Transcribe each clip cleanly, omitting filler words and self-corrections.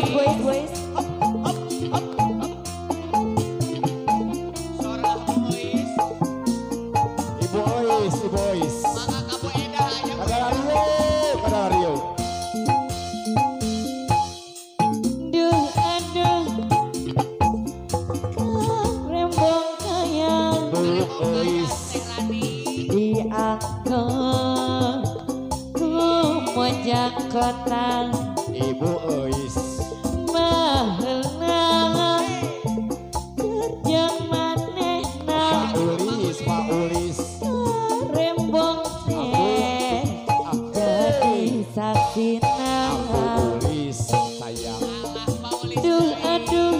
boys. Ibu Ois. Maka kamu edah aja. Kada Rio. Duh aduh rembong kayang Bu Ois. diangkut ku mojang kota Ibu Ois. mahena kerja manehna Pak Ulis. rembong teh jadi saksina Abu Ulis sayang. duh aduh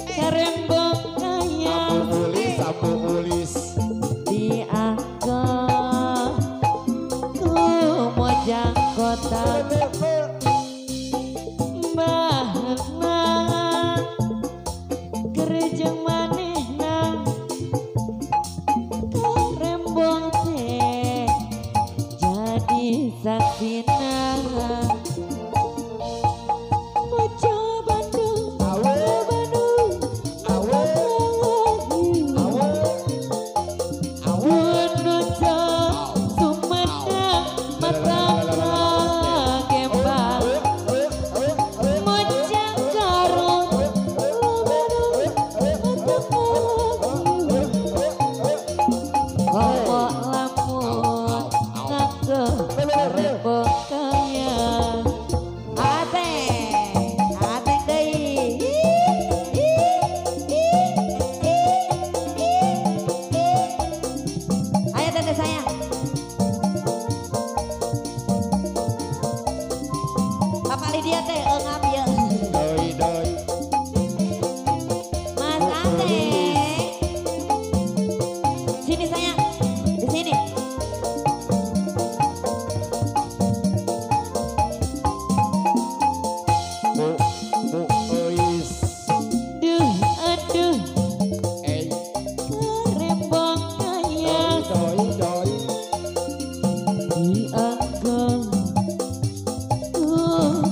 karembong kayang Abu Ulis. diangkut ku mojang kota mahena kerja manehna karembong teh jadi saksina Mojo Bandung Menuju Sumedang Mataka Gembang Mojang Garut Komo lamun nganggo rembong kaya Ateng deui Ayo tante sayang Papa Lydia teh ngap ya Doi. Mas Ateng Sini sayang di sini Bu Ois. Duh aduh Eh. rembong kaya Doi. diangkut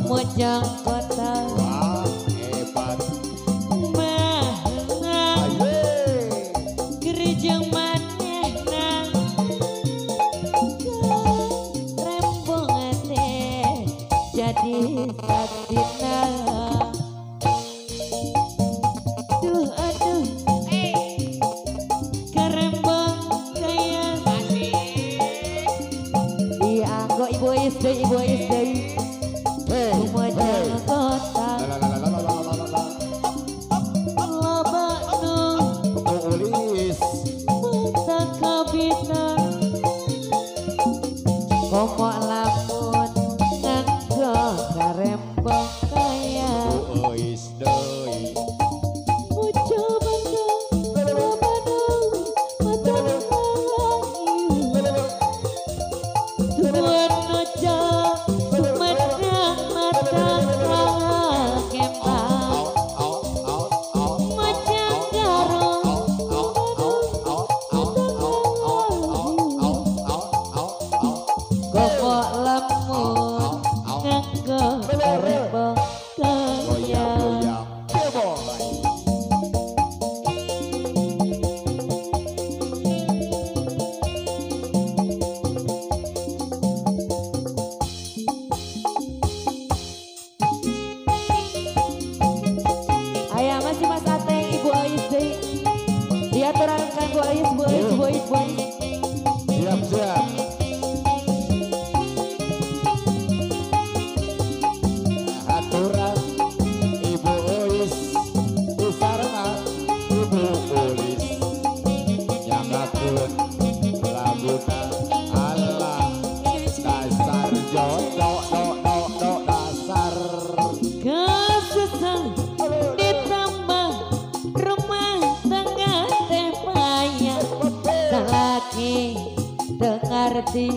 mojang kota Wah hebat. mahena Aye. gereja manehna rembong teh jadi saksina duh aduh karembong kaya dianggo ibu is deui mojang kota Lalalalalalalalalala. loba nu Bu Ulis. mata kabina komo lamun nganggo karembong kaya Bu Ois doi. Mojo Bandung Bandung Menuju Sumedang Mataka Gembang Mojang Garut Komo lamun nganggo karembong kaya Ayah masih Mas Ateng Ibu Ais deui diaturkan Bu Ais Siap. Aturan Ibu Ois disarana Ibu Ulis yang akun laguna Allah dasar jodoh dasar kesusahan ditambah rumah tangga teh payah salaki dengarti